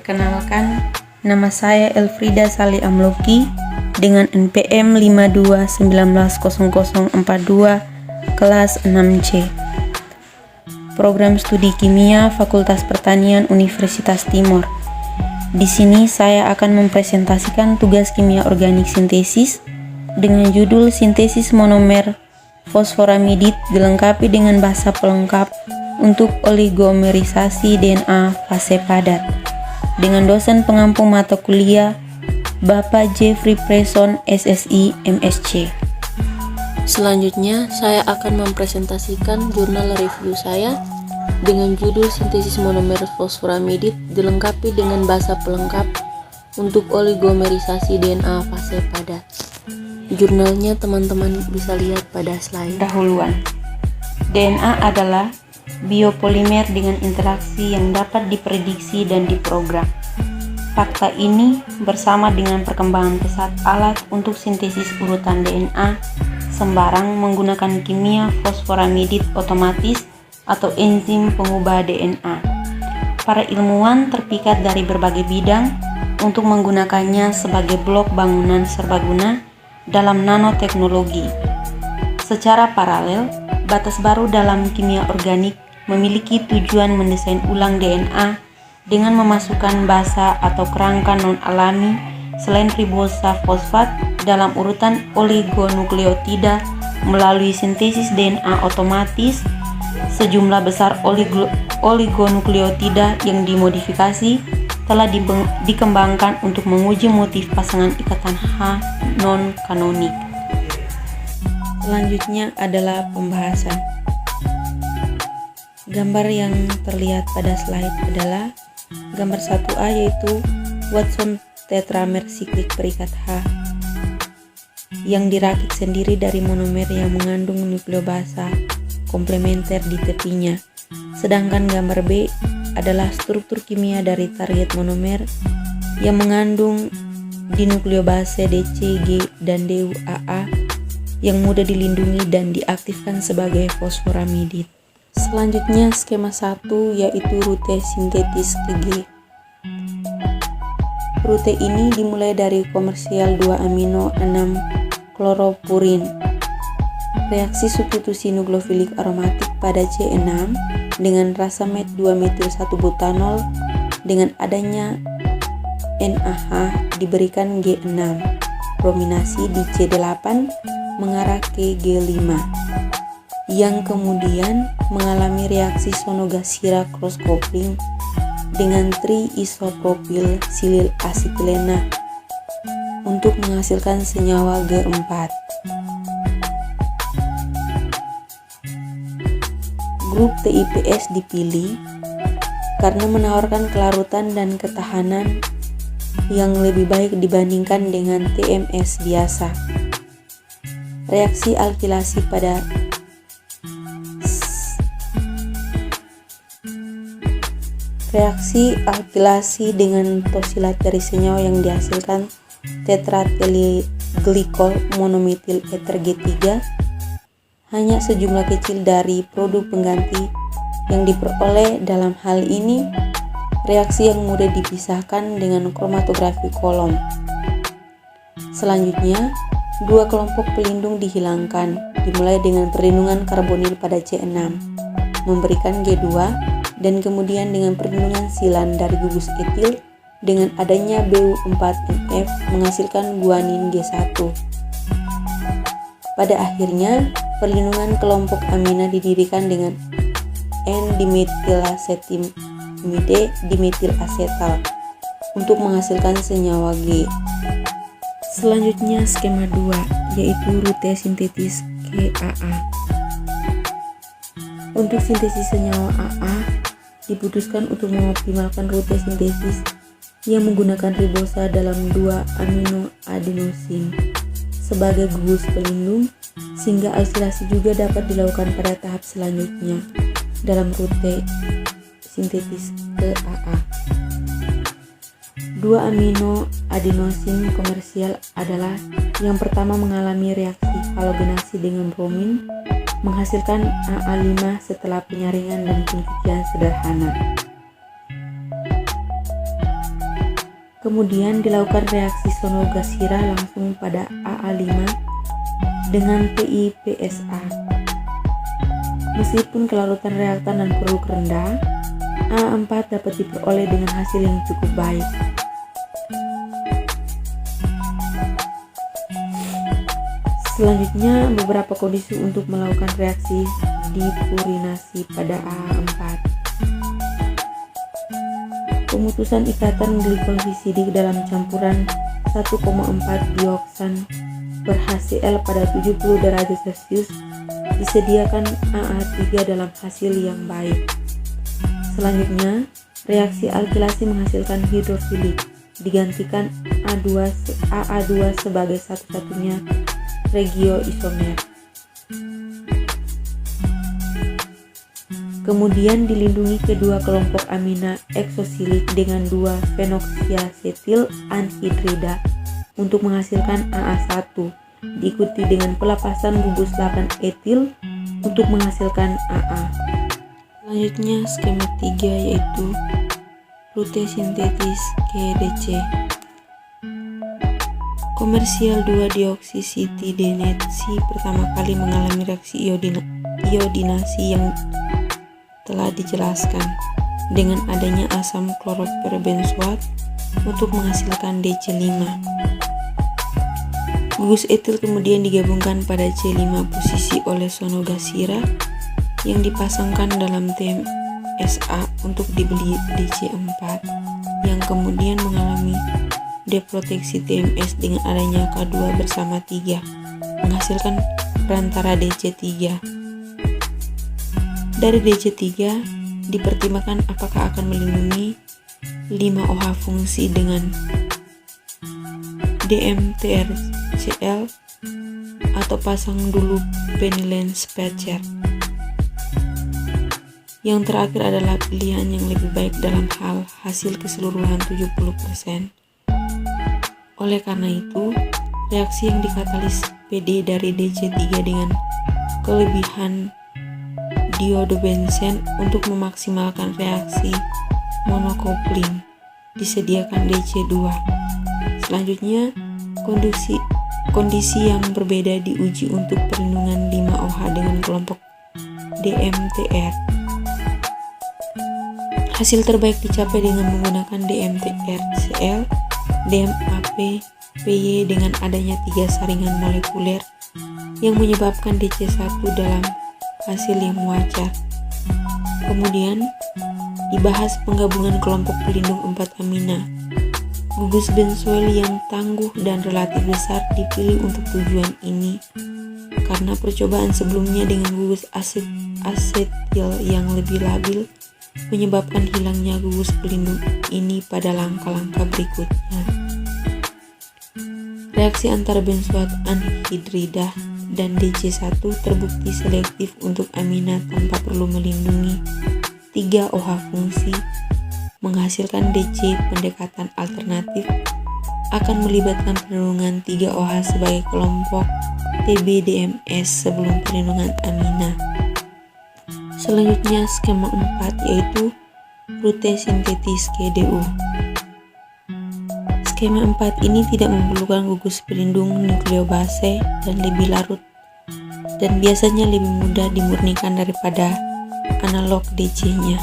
Perkenalkan, nama saya Elfrida Salih Amloki dengan NPM 52190042 kelas 6C. Program Studi Kimia Fakultas Pertanian Universitas Timor. Di sini saya akan mempresentasikan tugas kimia organik sintesis dengan judul Sintesis Monomer Fosforamidit dilengkapi dengan bahasa pelengkap untuk oligomerisasi DNA fase padat dengan dosen pengampu mata kuliah Bapak Jeffrey Preson SSI MSc. Selanjutnya saya akan mempresentasikan jurnal review saya dengan judul Sintesis Monomer Fosforamidit dilengkapi dengan bahasa pelengkap untuk oligomerisasi DNA fase padat. Jurnalnya teman-teman bisa lihat pada slide. Dahuluan, DNA adalah biopolimer dengan interaksi yang dapat diprediksi dan diprogram. Fakta ini bersama dengan perkembangan pesat alat untuk sintesis urutan DNA sembarang menggunakan kimia fosforamidit otomatis atau enzim pengubah DNA. Para ilmuwan terpikat dari berbagai bidang untuk menggunakannya sebagai blok bangunan serbaguna dalam nanoteknologi. Secara paralel, batas baru dalam kimia organik memiliki tujuan mendesain ulang DNA dengan memasukkan basa atau kerangka non-alami selain ribosa fosfat dalam urutan oligonukleotida melalui sintesis DNA otomatis. Sejumlah besar oligonukleotida yang dimodifikasi telah dikembangkan untuk menguji motif pasangan ikatan H non-kanonik. Selanjutnya adalah pembahasan. Gambar yang terlihat pada slide adalah gambar 1A yaitu Watson tetramer siklik perikat H yang dirakit sendiri dari monomer yang mengandung nukleobasa komplementer di tepinya. Sedangkan gambar B adalah struktur kimia dari target monomer yang mengandung dinukleobase DC, G, dan DU AA yang mudah dilindungi dan diaktifkan sebagai fosforamidit. Selanjutnya skema 1 yaitu rute sintetis ke G. Rute ini dimulai dari komersial 2 amino 6 kloropurin. Reaksi substitusi nukleofilik aromatik pada C6 dengan rasa met 2-metil-1-butanol dengan adanya NaH diberikan G6. Brominasi di C8 mengarah ke G5 yang kemudian mengalami reaksi Sonogashira cross coupling dengan tri-isopropil silil asetilena untuk menghasilkan senyawa G4. Grup TIPS dipilih karena menawarkan kelarutan dan ketahanan yang lebih baik dibandingkan dengan TMS biasa. Reaksi alkilasi dengan tosilat dari senyawa yang dihasilkan tetrateliglikol monometil eter G3 hanya sejumlah kecil dari produk pengganti yang diperoleh. Dalam hal ini reaksi yang mudah dipisahkan dengan kromatografi kolom. Selanjutnya, dua kelompok pelindung dihilangkan, dimulai dengan perlindungan karbonil pada C6 memberikan G2 dan kemudian dengan perlindungan silan dari gugus etil dengan adanya BU4NF menghasilkan guanin G1. Pada akhirnya, perlindungan kelompok amina didirikan dengan N-dimetilacetamide dimetilacetal untuk menghasilkan senyawa G. Selanjutnya skema 2 yaitu rute sintetis ke AA. Untuk sintesis senyawa AA diputuskan untuk mengoptimalkan rute sintesis yang menggunakan ribosa dalam 2 amino adenosin sebagai gugus pelindung sehingga alkilasi juga dapat dilakukan pada tahap selanjutnya dalam rute sintetis ke AA. 2 amino adenosin komersial adalah yang pertama mengalami reaksi halogenasi dengan bromin menghasilkan AA5 setelah penyaringan dan pencucian sederhana. Kemudian dilakukan reaksi sonogasira langsung pada AA5 dengan PiPSA. Meskipun kelarutan reaktan dan produk rendah, AA4 dapat diperoleh dengan hasil yang cukup baik. Selanjutnya, beberapa kondisi untuk melakukan reaksi dipurinasi pada AA4. Pemutusan ikatan glikosisidik dalam campuran 1,4 dioksan per HCl pada 70 derajat Celcius disediakan AA3 dalam hasil yang baik. Selanjutnya, reaksi alkilasi menghasilkan hidrofilik, digantikan AA2 sebagai satu-satunya regioisomer. Kemudian dilindungi kedua kelompok amina eksosilik dengan 2 fenoksiasetil anhidrida untuk menghasilkan AA1, diikuti dengan pelepasan gugus 8 etil untuk menghasilkan AA. Selanjutnya skema 3 yaitu rute sintetis KDC. Komersial 2-deoksisitidenetsi pertama kali mengalami reaksi iodinasi yang telah dijelaskan dengan adanya asam kloroperbenzoat untuk menghasilkan DC5. Gugus etil kemudian digabungkan pada C5 posisi oleh sonogasira yang dipasangkan dalam TMSA untuk dibeli DC4 yang kemudian mengalami deproteksi TMS dengan adanya K2 bersama 3 menghasilkan perantara DC3. Dari DC3 dipertimbangkan apakah akan melindungi 5-OH fungsi dengan DMTRCl atau pasang dulu penilaian Speicher. Yang terakhir adalah pilihan yang lebih baik dalam hal hasil keseluruhan 70%. Oleh karena itu, reaksi yang dikatalis PD dari DC3 dengan kelebihan diodobenzen untuk memaksimalkan reaksi monocoupling disediakan DC2. Selanjutnya, kondisi yang berbeda diuji untuk perlindungan 5-OH dengan kelompok DMTR. Hasil terbaik dicapai dengan menggunakan DMTRCl, DMAP, PY dengan adanya 3 saringan molekuler yang menyebabkan DC1 dalam hasil yang wajar. Kemudian dibahas penggabungan kelompok pelindung 4 amina. Gugus benzoil yang tangguh dan relatif besar dipilih untuk tujuan ini karena percobaan sebelumnya dengan gugus asetil yang lebih labil menyebabkan hilangnya gugus pelindung ini pada langkah-langkah berikutnya. Reaksi antara benzoat anhidrida dan DC1 terbukti selektif untuk amina tanpa perlu melindungi 3-OH fungsi, menghasilkan DC pendekatan alternatif akan melibatkan perlindungan 3-OH sebagai kelompok TBDMS sebelum perlindungan amina. Selanjutnya skema 4 yaitu rute sintetis KDU. Skema 4 ini tidak memerlukan gugus pelindung nukleobase dan lebih larut dan biasanya lebih mudah dimurnikan daripada analog DC-nya.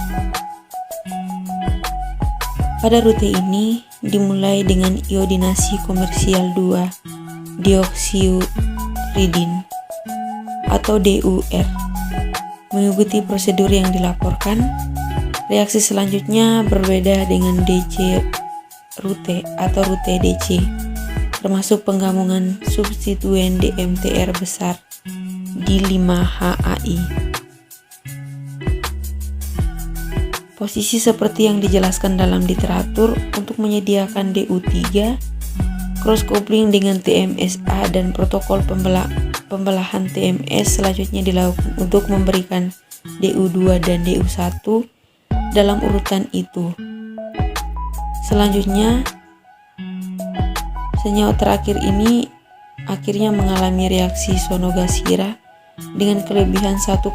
Pada rute ini dimulai dengan iodinasi komersial 2-deoksiuridin atau DUR. Mengikuti prosedur yang dilaporkan, reaksi selanjutnya berbeda dengan DC rute atau rute DC, termasuk penggabungan substituen DMTR besar di 5HAI. Posisi seperti yang dijelaskan dalam literatur untuk menyediakan DU3, cross coupling dengan TMSA dan protokol pembelahan TMS selanjutnya dilakukan untuk memberikan DU2 dan DU1 dalam urutan itu. Selanjutnya, senyawa terakhir ini akhirnya mengalami reaksi sonogasira dengan kelebihan 1,4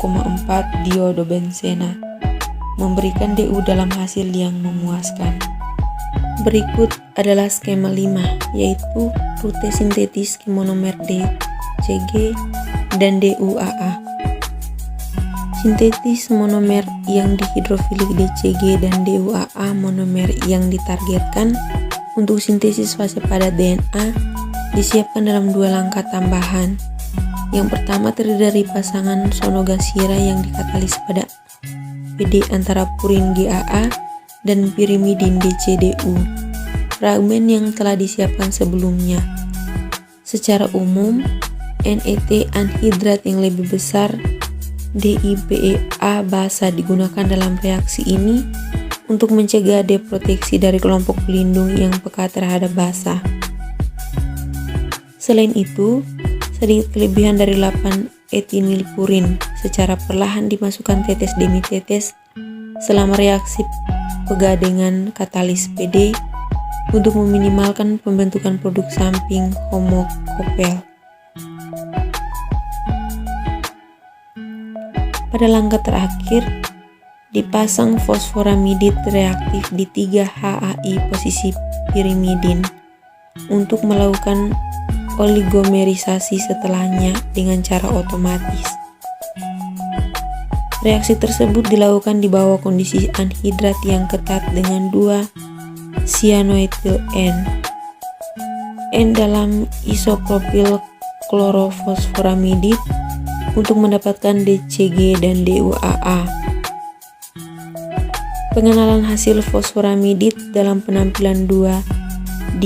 diodobenzena, memberikan DU dalam hasil yang memuaskan. Berikut adalah skema 5, yaitu rute sintetis monomer DCG dan DUAA. Sintetis monomer yang dihidrofilik DCG dan DUAA monomer yang ditargetkan untuk sintesis fase padat DNA disiapkan dalam 2 langkah tambahan. Yang pertama terdiri dari pasangan sonogasira yang dikatalis pada PD antara purin GAA dan pirimidin DCDU, fragmen yang telah disiapkan sebelumnya. Secara umum, NET anhidrat yang lebih besar DIPEA basa digunakan dalam reaksi ini untuk mencegah deproteksi dari kelompok pelindung yang peka terhadap basa. Selain itu, sedikit kelebihan dari 8 etinilpurin secara perlahan dimasukkan tetes demi tetes selama reaksi pegadengan katalis PD untuk meminimalkan pembentukan produk samping homokopel. Pada langkah terakhir, dipasang fosforamidit reaktif di 3 HAI posisi pirimidin untuk melakukan oligomerisasi setelahnya dengan cara otomatis. Reaksi tersebut dilakukan di bawah kondisi anhidrat yang ketat dengan 2 cyanoetyl N dalam isopropil klorofosforamidit untuk mendapatkan DCG dan DUAA. Pengenalan hasil fosforamidit dalam penampilan 2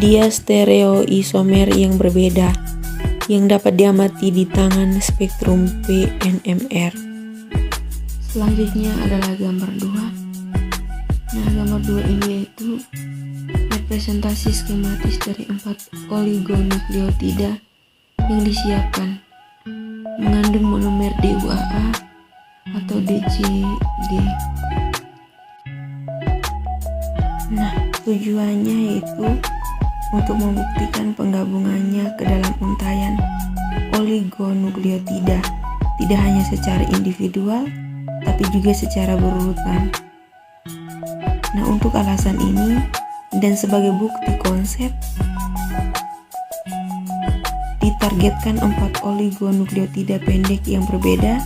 diastereoisomer yang berbeda yang dapat diamati di tangan spektrum PNMR. Selanjutnya adalah gambar 2. Nah, gambar 2 ini yaitu representasi skematis dari 4 oligonukleotida yang disiapkan mengandung monomer DUAA atau DCG. Nah, tujuannya yaitu untuk membuktikan penggabungannya ke dalam untayan oligonukleotida, tidak hanya secara individual, tapi juga secara berurutan. Nah, untuk alasan ini dan sebagai bukti konsep, ditargetkan 4 oligonukleotida pendek yang berbeda,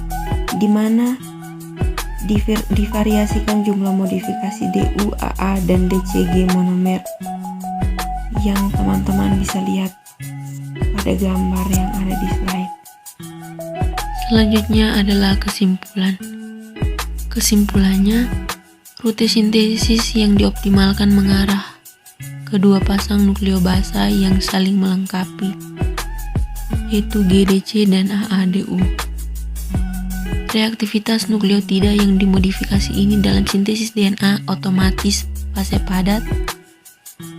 di mana divariasikan jumlah modifikasi DUAA dan DCG monomer yang teman-teman bisa lihat pada gambar yang ada di slide. Selanjutnya adalah kesimpulan. Kesimpulannya, rute sintesis yang dioptimalkan mengarah ke 2 pasang nukleobasa yang saling melengkapi, yaitu GDC dan AADU. Reaktivitas nukleotida yang dimodifikasi ini dalam sintesis DNA otomatis fase padat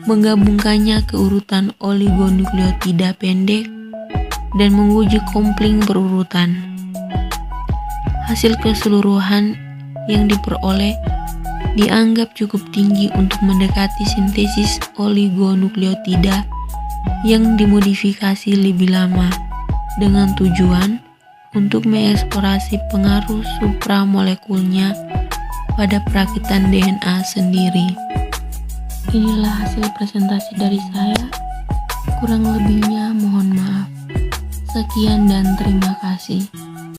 menggabungkannya ke urutan oligonukleotida pendek dan menguji kompling berurutan. Hasil keseluruhan yang diperoleh dianggap cukup tinggi untuk mendekati sintesis oligonukleotida yang dimodifikasi lebih lama dengan tujuan untuk mengeksplorasi pengaruh supramolekulnya pada perakitan DNA sendiri. Inilah hasil presentasi dari saya. Kurang lebihnya mohon maaf. Sekian dan terima kasih.